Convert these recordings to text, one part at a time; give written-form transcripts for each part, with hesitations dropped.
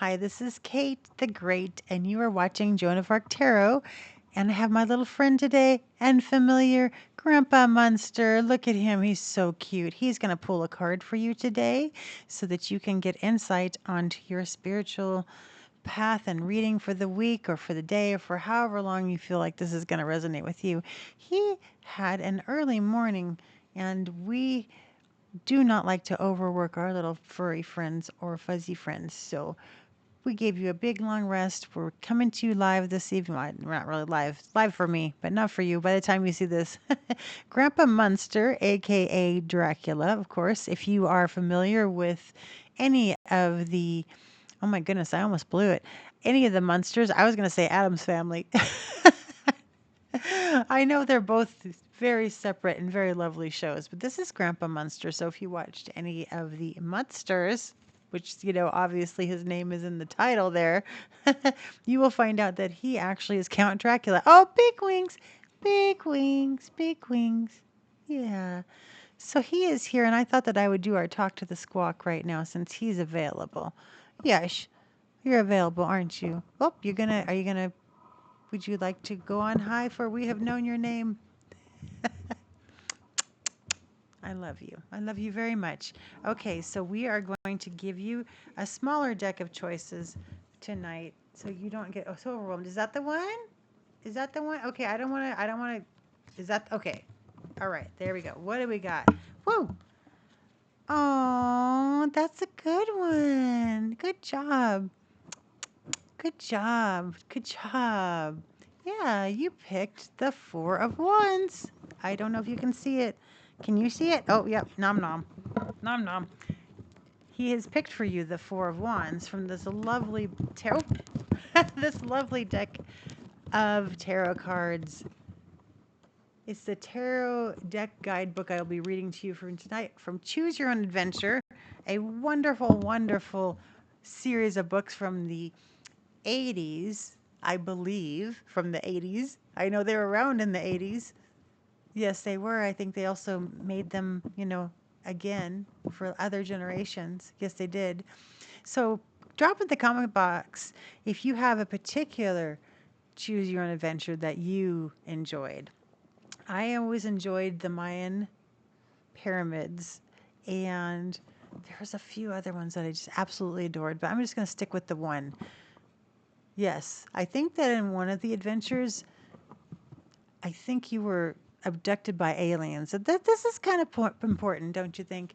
Hi, this is Kate the Great, and you are watching Joan of Arc Tarot. And I have my little friend today and familiar, Grandpa Munster. Look at him, he's so cute. He's going to pull a card for you today so that you can get insight onto your spiritual path and reading for the week or for the day or for however long you feel like this is going to resonate with you. He had an early morning, and we do not like to overwork our little furry friends or fuzzy friends. So we gave you a big long rest. We're coming to you live this evening. Well, we're not really live, live for me, but not for you by the time you see this. Grandpa Munster, aka Dracula, of course. If you are familiar with any of the, oh my goodness, I almost blew it. Any of the Munsters, I was going to say Adam's Family. I know they're both very separate and very lovely shows, but this is Grandpa Munster. So if you watched any of the Munsters, which, obviously his name is in the title there, you will find out that he actually is Count Dracula. Oh, big wings, big wings, big wings. Yeah. So he is here, and I thought that I would do our talk to the Squawk right now since he's available. Yes, you're available, aren't you? Oh, are you gonna would you like to go on high for we have known your name? I love you. I love you very much. Okay, so we are going to give you a smaller deck of choices tonight so you don't get so overwhelmed. Is that the one? Is that the one? Okay, I don't want to, is that, okay. All right, there we go. What do we got? Whoa. Oh, that's a good one. Good job. Good job. Good job. Yeah, you picked the Four of Wands. I don't know if you can see it. Can you see it? Oh, yep. Nom nom. Nom nom. He has picked for you the Four of Wands from this lovely tarot, this lovely deck of tarot cards. It's the tarot deck guidebook I'll be reading to you from tonight from Choose Your Own Adventure, a wonderful, wonderful series of books from the 80s, I believe, from the 80s. I know they were around in the 80s. Yes, they were. I think they also made them, again for other generations. Yes, they did. So drop in the comment box if you have a particular choose your own adventure that you enjoyed. I always enjoyed the Mayan pyramids, and there's a few other ones that I just absolutely adored, but I'm just going to stick with the one. Yes, I think that in one of the adventures, I think you were abducted by aliens. So this is kind of important, don't you think?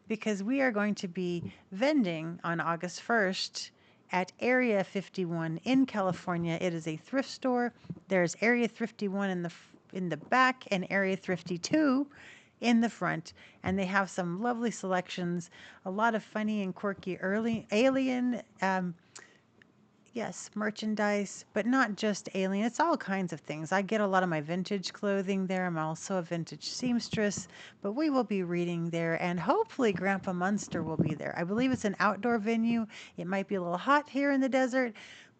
Because we are going to be vending on August 1st at Area 51 in California. It is a thrift store. There's Area 51 in the back and Area 52 in the front, and they have some lovely selections, a lot of funny and quirky early alien yes, merchandise, but not just alien. It's all kinds of things. I get a lot of my vintage clothing there. I'm also a vintage seamstress, but we will be reading there, and hopefully Grandpa Munster will be there. I believe it's an outdoor venue. It might be a little hot here in the desert,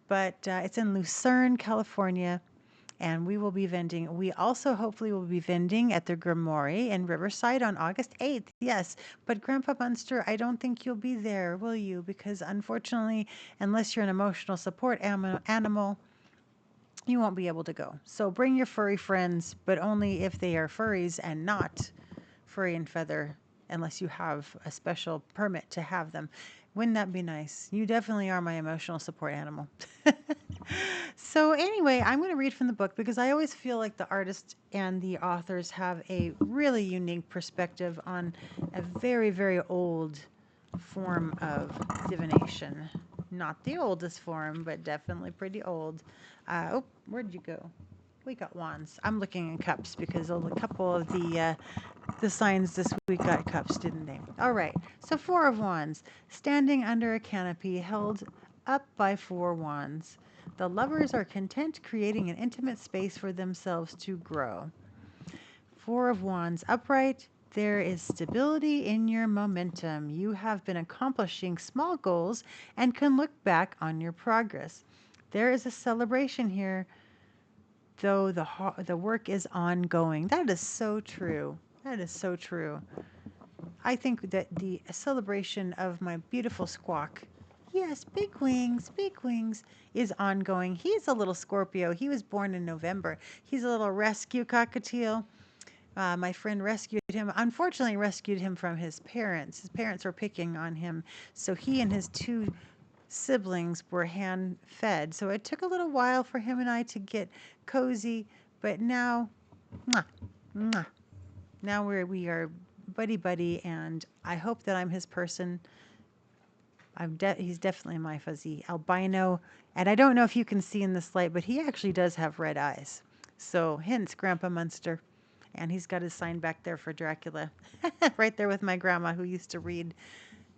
but it's in Lucerne, California, and we will be vending. We also hopefully will be vending at the Grimoire in Riverside on August 8th. Yes, but Grandpa Munster, I don't think you'll be there, will you? Because unfortunately, unless you're an emotional support animal, you won't be able to go. So bring your furry friends, but only if they are furries and not furry and feather, unless you have a special permit to have them. Wouldn't that be nice? You definitely are my emotional support animal. So anyway, I'm going to read from the book because I always feel like the artist and the authors have a really unique perspective on a very, very old form of divination. Not the oldest form, but definitely pretty old. Oh, where'd you go? We got wands. I'm looking at cups because a couple of the signs this week got cups, didn't they? All right. So Four of Wands, standing under a canopy held up by four wands. The lovers are content creating an intimate space for themselves to grow. Four of Wands, upright. There is stability in your momentum. You have been accomplishing small goals and can look back on your progress. There is a celebration here, though the work is ongoing. That is so true. That is so true. I think that the celebration of my beautiful Squawk, Yes, Big Wings is ongoing. He's a little Scorpio. He was born in November. He's a little rescue cockatiel. My friend rescued him, unfortunately, rescued him from his parents. His parents were picking on him. So he and his two siblings were hand fed. So it took a little while for him and I to get cozy. But now, mwah, mwah, now we are buddy buddy. And I hope that I'm his person. He's definitely my fuzzy albino. And I don't know if you can see in this light, but he actually does have red eyes. So hence Grandpa Munster. And he's got his sign back there for Dracula. Right there with my grandma who used to read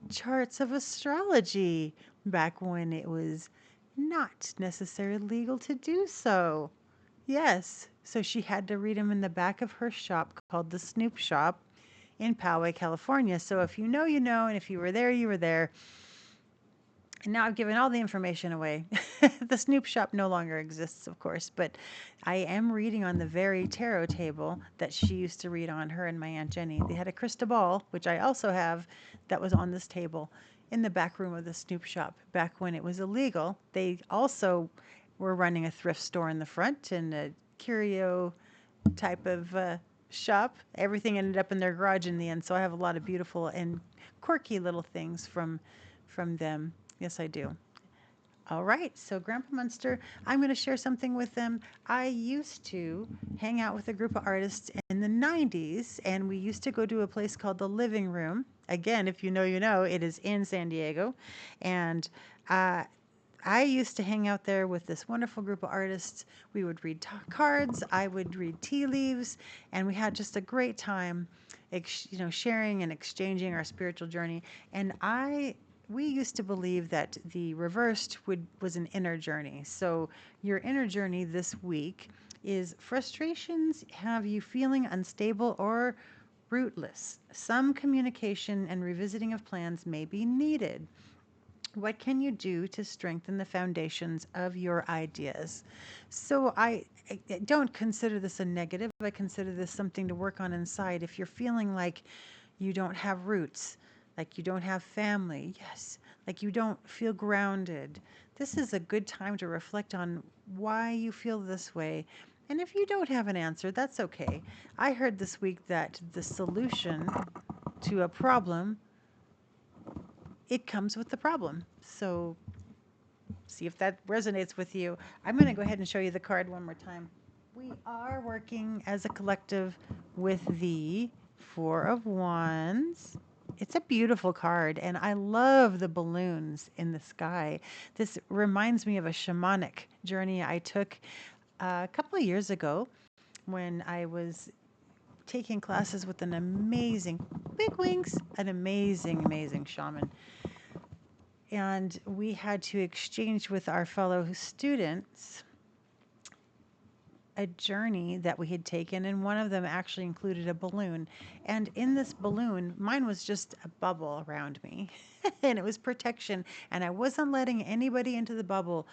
charts of astrology back when it was not necessarily legal to do so. Yes. So she had to read them in the back of her shop called the Snoop Shop in Poway, California. So if you know, you know, and if you were there, you were there. And now I've given all the information away. The Snoop Shop no longer exists, of course, but I am reading on the very tarot table that she used to read on, her and my Aunt Jenny. They had a crystal ball, which I also have, that was on this table in the back room of the Snoop Shop back when it was illegal. They also were running a thrift store in the front and a curio type of shop. Everything ended up in their garage in the end, so I have a lot of beautiful and quirky little things from them. Yes, I do. All right, so Grandpa Munster, I'm going to share something with them. I used to hang out with a group of artists in the 90s, and we used to go to a place called the Living Room. Again, if you know, you know, it is in San Diego. And uh, I used to hang out there with this wonderful group of artists. We would read cards, I would read tea leaves, and we had just a great time, sharing and exchanging our spiritual journey. And we used to believe that the reversed was an inner journey. So your inner journey this week is frustrations have you feeling unstable or rootless. Some communication and revisiting of plans may be needed. What can you do to strengthen the foundations of your ideas? So I don't consider this a negative. I consider this something to work on inside. If you're feeling like you don't have roots, like you don't have family, yes, like you don't feel grounded, this is a good time to reflect on why you feel this way. And if you don't have an answer, that's okay. I heard this week that the solution to a problem, it comes with the problem. So see if that resonates with you. I'm going to go ahead and show you the card one more time. We are working as a collective with the Four of Wands. It's a beautiful card, and I love the balloons in the sky. This reminds me of a shamanic journey I took a couple of years ago when I was taking classes with an amazing, Big Wings, an amazing, amazing shaman. And we had to exchange with our fellow students a journey that we had taken, and one of them actually included a balloon. And in this balloon, mine was just a bubble around me, and it was protection, and I wasn't letting anybody into the bubble.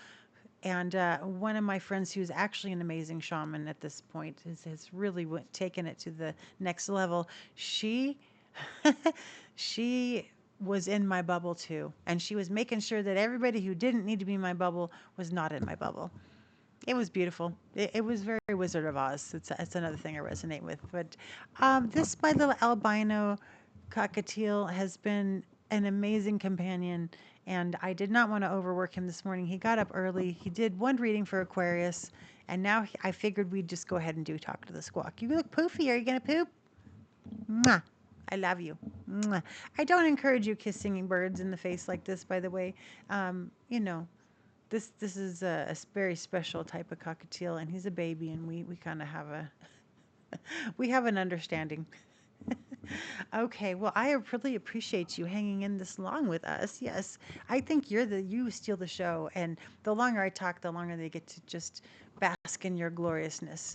And one of my friends, who's actually an amazing shaman at this point, has really taken it to the next level. She, she was in my bubble too, and she was making sure that everybody who didn't need to be in my bubble was not in my bubble. It was beautiful. It was very Wizard of Oz. It's another thing I resonate with. But this my little albino cockatiel has been an amazing companion, and I did not want to overwork him this morning. He got up early. He did one reading for Aquarius, and now I figured we'd just go ahead and do Talk to the Squawk. You look poofy. Are you going to poop? Mwah. I love you. Mwah. I don't encourage you kissing birds in the face like this, by the way. You know, this is a very special type of cockatiel, and he's a baby, and we kind of have a we have an understanding. Okay, well, I really appreciate you hanging in this long with us. Yes, I think you steal the show, and the longer I talk, the longer they get to just bask in your gloriousness.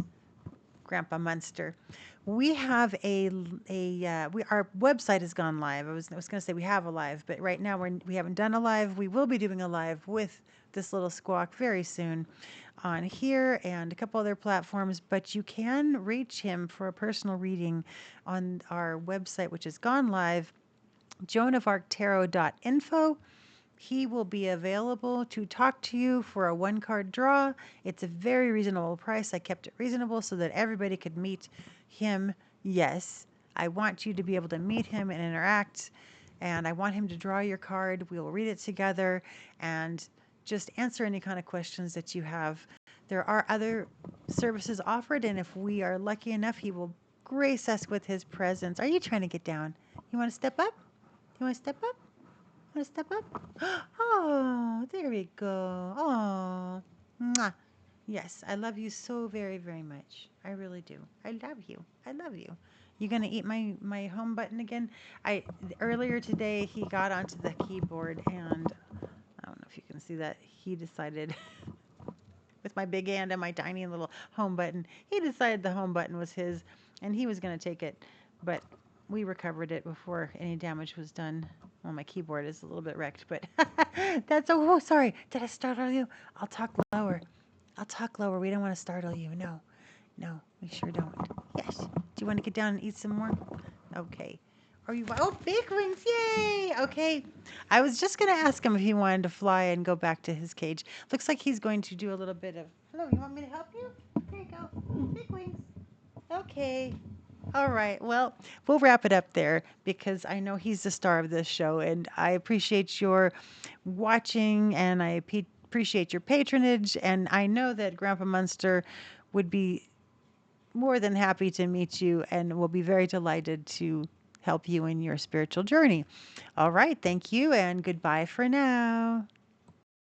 Grandpa Munster. We have our website has gone live. I was going to say we have a live, but right now we haven't done a live. We will be doing a live with this little squawk very soon on here and a couple other platforms, but you can reach him for a personal reading on our website, which has gone live, joanofarctarot.info. He will be available to talk to you for a one card draw. It's a very reasonable price. I kept it reasonable so that everybody could meet him. Yes, I want you to be able to meet him and interact. And I want him to draw your card. We will read it together and just answer any kind of questions that you have. There are other services offered, and if we are lucky enough, he will grace us with his presence. Are you trying to get down? You want to step up? You want to step up? Want to step up? Oh, there we go. Oh, mwah. Yes, I love you so very, very much. I really do. I love you. I love you. You gonna eat my home button again? I earlier today he got onto the keyboard and I don't know if you can see that. He decided with my big hand and my tiny little home button, he decided the home button was his and he was gonna take it, but we recovered it before any damage was done. Well, my keyboard is a little bit wrecked, but that's oh sorry. Did I startle you? I'll talk lower. I'll talk lower. We don't want to startle you. No, no, we sure don't. Yes. Do you want to get down and eat some more? Okay. Are you? Oh, big wings! Yay! Okay. I was just gonna ask him if he wanted to fly and go back to his cage. Looks like he's going to do a little bit of. Hello. You want me to help you? There you go. Big wings. Okay. All right. Well, we'll wrap it up there because I know he's the star of this show, and I appreciate your watching, and I appreciate your patronage, and I know that Grandpa Munster would be more than happy to meet you and will be very delighted to help you in your spiritual journey. All right. Thank you, and goodbye for now.